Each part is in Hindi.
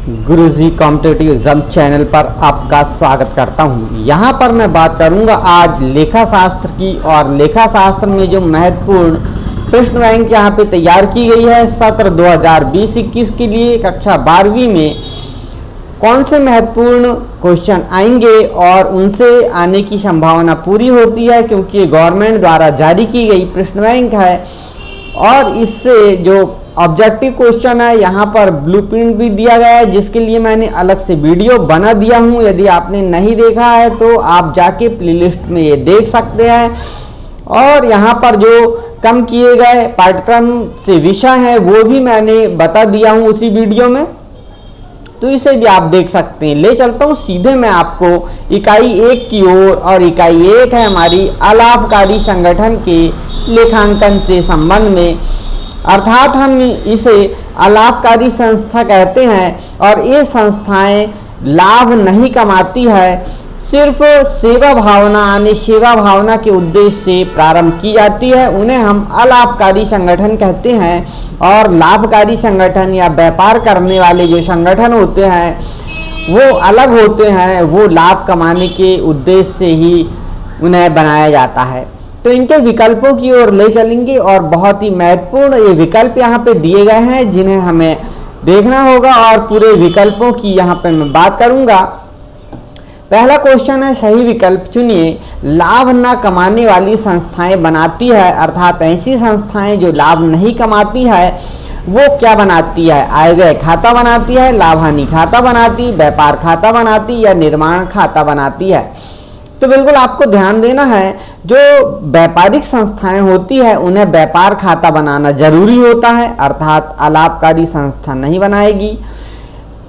गुरुजी कॉम्पिटिटिव एग्जाम चैनल पर आपका स्वागत करता हूं। यहां पर मैं बात करूंगा आज लेखा शास्त्र की, और लेखा शास्त्र में जो महत्वपूर्ण प्रश्न बैंक यहां पे तैयार की गई है सत्र 2020-21 के लिए कक्षा 12वीं में कौन से महत्वपूर्ण क्वेश्चन आएंगे और उनसे आने की संभावना पूरी होती है, क्योंकि ये गवर्नमेंट द्वारा जारी की गई प्रश्न बैंक है। और इससे जो ऑब्जेक्टिव क्वेश्चन है यहाँ पर ब्लूप्रिंट भी दिया गया है, जिसके लिए मैंने अलग से वीडियो बना दिया हूँ। यदि आपने नहीं देखा है तो आप जाके प्लेलिस्ट में ये देख सकते हैं। और यहाँ पर जो कम किए गए पाठ्यक्रम से विषय हैं वो भी मैंने बता दिया हूँ उसी वीडियो में, तो इसे भी आप देख सकते हैं। ले चलता हूँ सीधे मैं आपको इकाई 1 की ओर, और इकाई 1 है हमारी अलाभकारी संगठन के लेखांकन से संबंध में, अर्थात हम इसे अलाभकारी संस्था कहते हैं। और ये संस्थाएं लाभ नहीं कमाती है, सिर्फ सेवा भावना यानी सेवा भावना के उद्देश्य से प्रारंभ की जाती है, उन्हें हम अलाभकारी संगठन कहते हैं। और लाभकारी संगठन या व्यापार करने वाले जो संगठन होते हैं वो अलग होते हैं, वो लाभ कमाने के उद्देश्य से ही उन्हें बनाया जाता है। तो इनके विकल्पों की ओर ले चलेंगे, और बहुत ही महत्वपूर्ण ये विकल्प यहाँ पे दिए गए हैं जिन्हें हमें देखना होगा, और पूरे विकल्पों की यहाँ पे मैं बात करूंगा। पहला क्वेश्चन है, सही विकल्प चुनिए। लाभ न कमाने वाली संस्थाएं बनाती है, अर्थात ऐसी संस्थाएं जो लाभ नहीं कमाती है वो क्या बनाती है? आय व्यय खाता बनाती है, लाभ हानि खाता बनाती, व्यापार खाता बनाती या निर्माण खाता बनाती है। तो बिल्कुल आपको ध्यान देना है, जो व्यापारिक संस्थाएं होती है उन्हें व्यापार खाता बनाना जरूरी होता है, अर्थात अलाभकारी संस्था नहीं बनाएगी।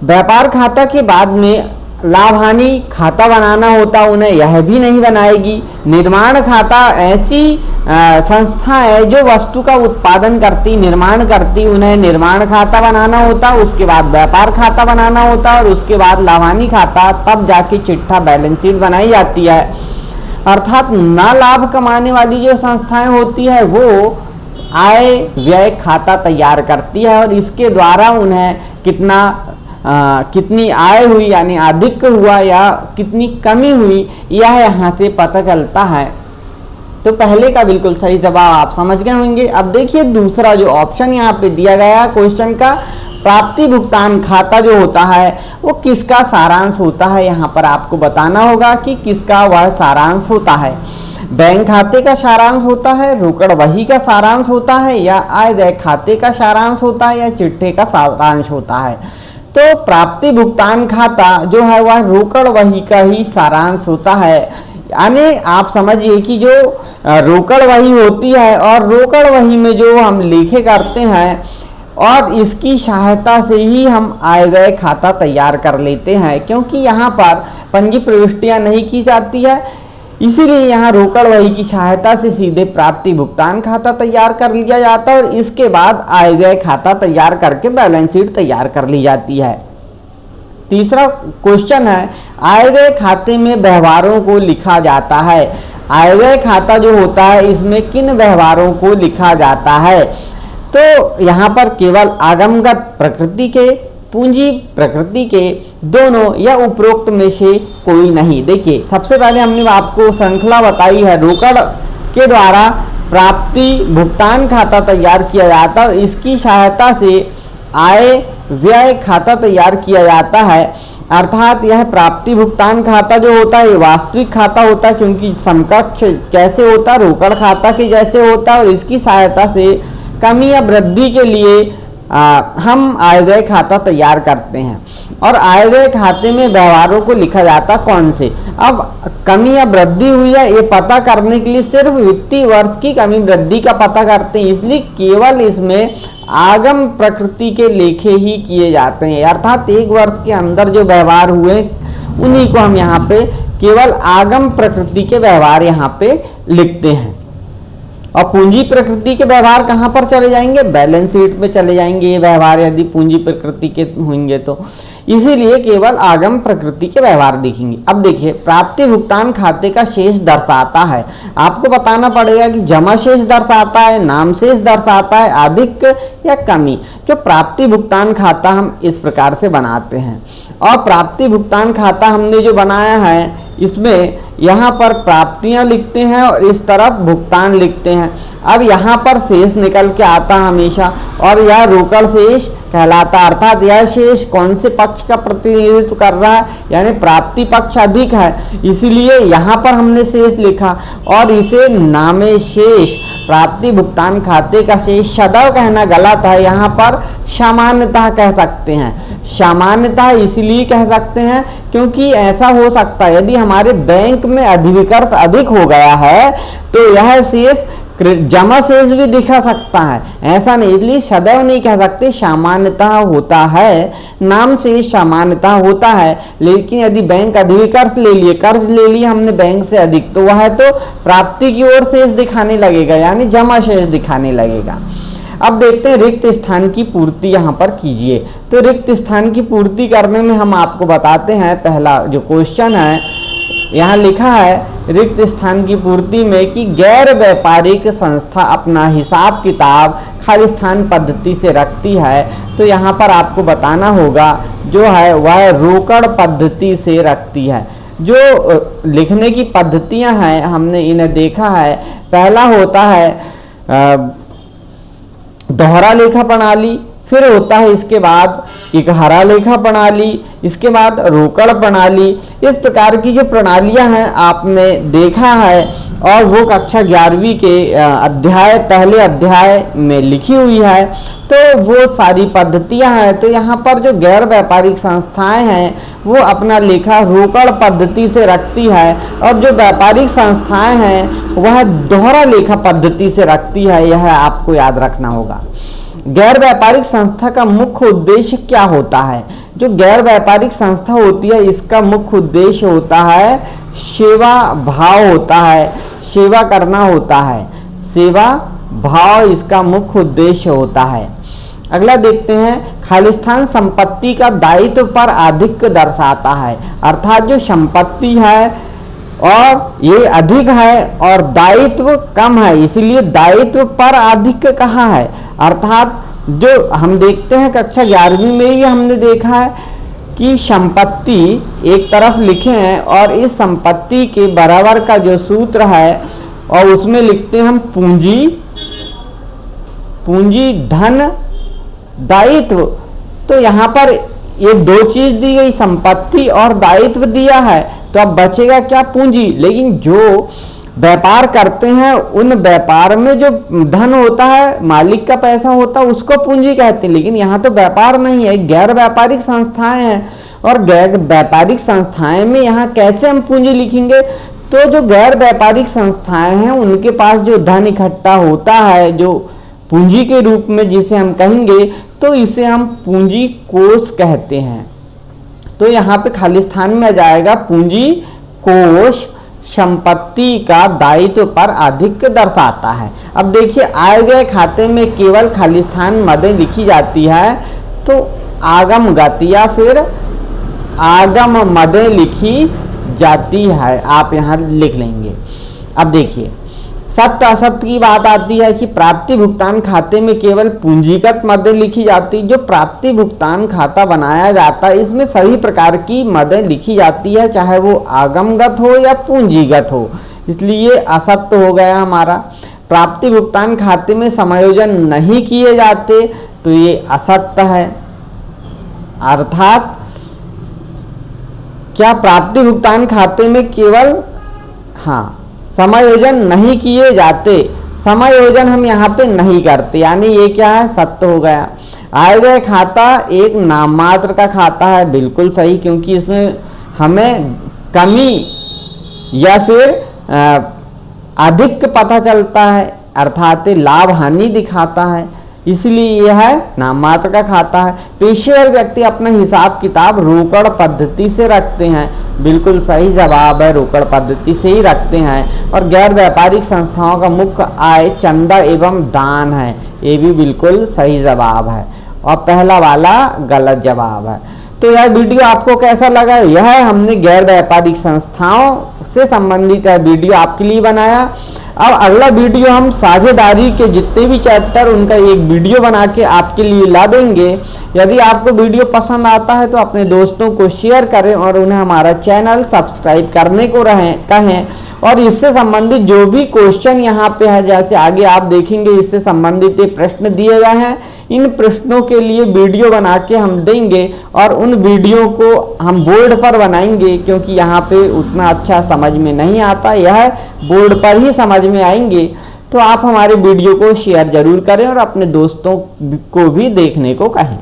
व्यापार खाता के बाद में लाभ हानि खाता बनाना होता, उन्हें यह भी नहीं बनाएगी। निर्माण खाता ऐसी संस्था है जो वस्तु का उत्पादन करती, निर्माण करती, उन्हें निर्माण खाता बनाना होता, उसके बाद व्यापार खाता बनाना होता, और उसके बाद लाभ हानि खाता, तब जाके चिट्ठा बैलेंस शीट बनाई जाती है। अर्थात न लाभ कमाने वाली जो संस्थाएं होती है वो आय व्यय खाता तैयार करती है, और इसके द्वारा उन्हें कितनी आय हुई यानी अधिक हुआ या कितनी कमी हुई यह यहाँ से पता चलता है। तो पहले का बिल्कुल सही जवाब आप समझ गए होंगे। अब देखिए दूसरा जो ऑप्शन यहाँ पे दिया गया है क्वेश्चन का, प्राप्ति भुगतान खाता जो होता है वो किसका सारांश होता है। यहाँ पर आपको बताना होगा कि किसका वह सारांश होता है। बैंक खाते का सारांश होता है, रोकड़ वही का सारांश होता है, या आय व्यय खाते का सारांश होता है, या चिट्ठे का सारांश होता है। तो प्राप्ति भुगतान खाता जो है वह रोकड़ वही का ही सारांश होता है। यानी आप समझिए कि जो रोकड़ वही होती है, और रोकड़ वही में जो हम लेखे करते हैं, और इसकी सहायता से ही हम आय व्यय खाता तैयार कर लेते हैं, क्योंकि यहाँ पर पंजी प्रविष्टियाँ नहीं की जाती है, इसीलिए यहाँ रोकड़ वही की सहायता से सीधे प्राप्ति भुगतान खाता तैयार कर लिया जाता है, और इसके बाद आय व्यय खाता तैयार करके बैलेंस शीट तैयार कर ली जाती है। तीसरा क्वेश्चन है, आय व्यय खाते में व्यवहारों को लिखा जाता है। आय व्यय खाता जो होता है इसमें किन व्यवहारों को लिखा जाता है? तो यहाँ पर केवल आगमगत प्रकृति के, पूंजी प्रकृति के, दोनों या उपरोक्त में से कोई नहीं। देखिए सबसे पहले हमने आपको श्रृंखला बताई है, रोकड़ के द्वारा प्राप्ति भुगतान खाता तैयार किया जाता है, और इसकी सहायता से आय व्यय खाता तैयार किया जाता है। अर्थात यह प्राप्ति भुगतान खाता जो होता है ये वास्तविक खाता होता है, क्योंकि समकक्ष कैसे होता है, रोकड़ खाता के जैसे होता है, और इसकी सहायता से कमी या वृद्धि के लिए हम आय व्यय खाता तैयार करते हैं। और आय व्यय खाते में व्यवहारों को लिखा जाता कौन से? अब कमी या वृद्धि हुई है ये पता करने के लिए सिर्फ वित्तीय वर्ष की कमी वृद्धि का पता करते हैं, इसलिए केवल इसमें आगम प्रकृति के लेखे ही किए जाते हैं। अर्थात एक वर्ष के अंदर जो व्यवहार हुए उन्हीं को हम यहाँ पे केवल आगम प्रकृति के व्यवहार यहाँ पे लिखते हैं। और पूंजी प्रकृति के व्यवहार कहाँ पर चले जाएंगे, बैलेंस शीट में चले जाएंगे ये व्यवहार यदि पूंजी प्रकृति के होंगे तो, इसीलिए केवल आगम प्रकृति के व्यवहार दिखेंगे। अब देखिए प्राप्ति भुगतान खाते का शेष दर्शाता है, आपको बताना पड़ेगा कि जमा शेष दर्शाता है, नाम शेष दर्शाता है, अधिक या कमी। जो प्राप्ति भुगतान खाता हम इस प्रकार से बनाते हैं, और प्राप्ति भुगतान खाता हमने जो बनाया है इसमें यहाँ पर प्राप्तियां लिखते हैं और इस तरफ भुगतान लिखते हैं। अब यहाँ पर शेष निकल के आता हमेशा, और यह रोकड़ शेष कहलाता, अर्थात यह शेष कौन से पक्ष का प्रतिनिधित्व कर रहा है, यानी प्राप्ति पक्ष अधिक है, इसलिए यहाँ पर हमने शेष लिखा। और इसे नामे शेष प्राप्ति भुगतान खाते का शेष सदैव कहना गलत है, यहाँ पर सामान्यतः कह सकते हैं। सामान्यतः इसलिए कह सकते हैं क्योंकि ऐसा हो सकता है यदि हमारे बैंक में अधिविकृत अधिक हो गया है तो यह शेष जमा शेष भी दिखा सकता है, ऐसा नहीं, इसलिए सदैव नहीं कह सकते, सामान्यतः होता है। नाम शेष सामान्यतः होता है, लेकिन यदि बैंक अधिविकृत ले लिए, कर्ज ले लिए हमने बैंक से अधिक, तो वह तो प्राप्ति की ओर शेष दिखाने लगेगा, यानी जमा शेष दिखाने लगेगा। अब देखते हैं रिक्त स्थान की पूर्ति यहाँ पर कीजिए। तो रिक्त स्थान की पूर्ति करने में हम आपको बताते हैं, पहला जो क्वेश्चन है यहाँ लिखा है रिक्त स्थान की पूर्ति में कि गैर व्यापारिक संस्था अपना हिसाब किताब खाली स्थान पद्धति से रखती है, तो यहाँ पर आपको बताना होगा जो है वह रोकड़ पद्धति से रखती है। जो लिखने की पद्धतियाँ हैं हमने इन्हें देखा है, पहला होता है दोहरा लेखा प्रणाली, फिर होता है इसके बाद इकहरा लेखा प्रणाली, इसके बाद रोकड़ प्रणाली। इस प्रकार की जो प्रणालियां हैं आपने देखा है, और वो कक्षा 11वीं के पहले अध्याय में लिखी हुई है। तो वो सारी पद्धतियां हैं। तो यहाँ पर जो गैर व्यापारिक संस्थाएं हैं वो अपना लेखा रोकड़ पद्धति से रखती है, और जो व्यापारिक संस्थाएं हैं वह दोहरा लेखा पद्धति से रखती है, यह आपको याद रखना होगा। गैर व्यापारिक संस्था का मुख्य उद्देश्य क्या होता है? जो गैर व्यापारिक संस्था होती है इसका मुख्य उद्देश्य होता है सेवा भाव होता है, सेवा करना होता है, सेवा भाव इसका मुख्य उद्देश्य होता है। अगला देखते हैं खालिस्तान संपत्ति का दायित्व पर आधिक्य दर्शाता है, अर्थात जो संपत्ति है और ये अधिक है और दायित्व कम है, इसलिए दायित्व पर आधिक्य कहा है। अर्थात जो हम देखते हैं कक्षा 11वीं में ही हमने देखा है कि संपत्ति एक तरफ लिखे हैं और इस संपत्ति के बराबर का जो सूत्र है और उसमें लिखते हैं हम पूंजी, पूंजी धन दायित्व। तो यहाँ पर ये दो चीज दी गई, संपत्ति और दायित्व दिया है, तो अब बचेगा क्या? पूंजी। लेकिन जो व्यापार करते हैं उन व्यापार में जो धन होता है, मालिक का पैसा होता है, उसको पूंजी कहते हैं। लेकिन यहाँ तो व्यापार नहीं है, गैर व्यापारिक संस्थाएं हैं, और गैर व्यापारिक संस्थाएं में यहाँ कैसे हम पूंजी लिखेंगे? तो जो गैर व्यापारिक संस्थाएं हैं उनके पास जो धन इकट्ठा होता है जो पूंजी के रूप में, जिसे हम कहेंगे, तो इसे हम पूंजी कोष कहते हैं। तो यहाँ पे खालिस्तान में आ जाएगा पूंजी कोष, संपत्ति का दायित्व पर आधिक्य दर्शाता है। अब देखिए आए गए खाते में केवल खालिस्तान मदें लिखी जाती है, तो आगम गति या फिर आगम मदें लिखी जाती है, आप यहाँ लिख लेंगे। अब देखिए सत्य असत्य की बात आती है कि प्राप्ति भुगतान खाते में केवल पूंजीगत मदें लिखी जाती। जो प्राप्ति भुगतान खाता बनाया जाता है इसमें सभी प्रकार की मदें लिखी जाती है, चाहे वो आगमगत हो या पूंजीगत हो, इसलिए असत्य हो गया हमारा। प्राप्ति भुगतान खाते में समायोजन नहीं किए जाते, तो ये असत्य है। अर्थात क्या प्राप्ति भुगतान खाते में केवल समायोजन नहीं किए जाते, समायोजन हम यहाँ पे नहीं करते, यानी ये क्या है? सत्य हो गया। आए गए खाता एक नाम मात्र का खाता है, बिल्कुल सही, क्योंकि इसमें हमें कमी या फिर अधिक पता चलता है, अर्थात लाभ हानि दिखाता है, इसलिए यह है नाम मात्र का खाता है। पेशेवर व्यक्ति अपना हिसाब किताब रोकड़ पद्धति से रखते हैं, बिल्कुल सही जवाब है, रोकड़ पद्धति से ही रखते हैं। और गैर व्यापारिक संस्थाओं का मुख्य आय चंदा एवं दान है, ये भी बिल्कुल सही जवाब है। और पहला वाला गलत जवाब है। तो यह वीडियो आपको कैसा लगा? यह हमने गैर व्यापारिक संस्थाओं से संबंधित है वीडियो आपके लिए बनाया। अब अगला वीडियो हम साझेदारी के जितने भी चैप्टर उनका एक वीडियो बना के आपके लिए ला देंगे। यदि आपको वीडियो पसंद आता है तो अपने दोस्तों को शेयर करें और उन्हें हमारा चैनल सब्सक्राइब करने को कहें। और इससे संबंधित जो भी क्वेश्चन यहाँ पे है, जैसे आगे आप देखेंगे इससे संबंधित प्रश्न दिए गए हैं, इन प्रश्नों के लिए वीडियो बना के हम देंगे और उन वीडियो को हम बोर्ड पर बनाएंगे, क्योंकि यहाँ पे उतना अच्छा समझ में नहीं आता, यह बोर्ड पर ही समझ में आएंगे। तो आप हमारे वीडियो को शेयर जरूर करें और अपने दोस्तों को भी देखने को कहें।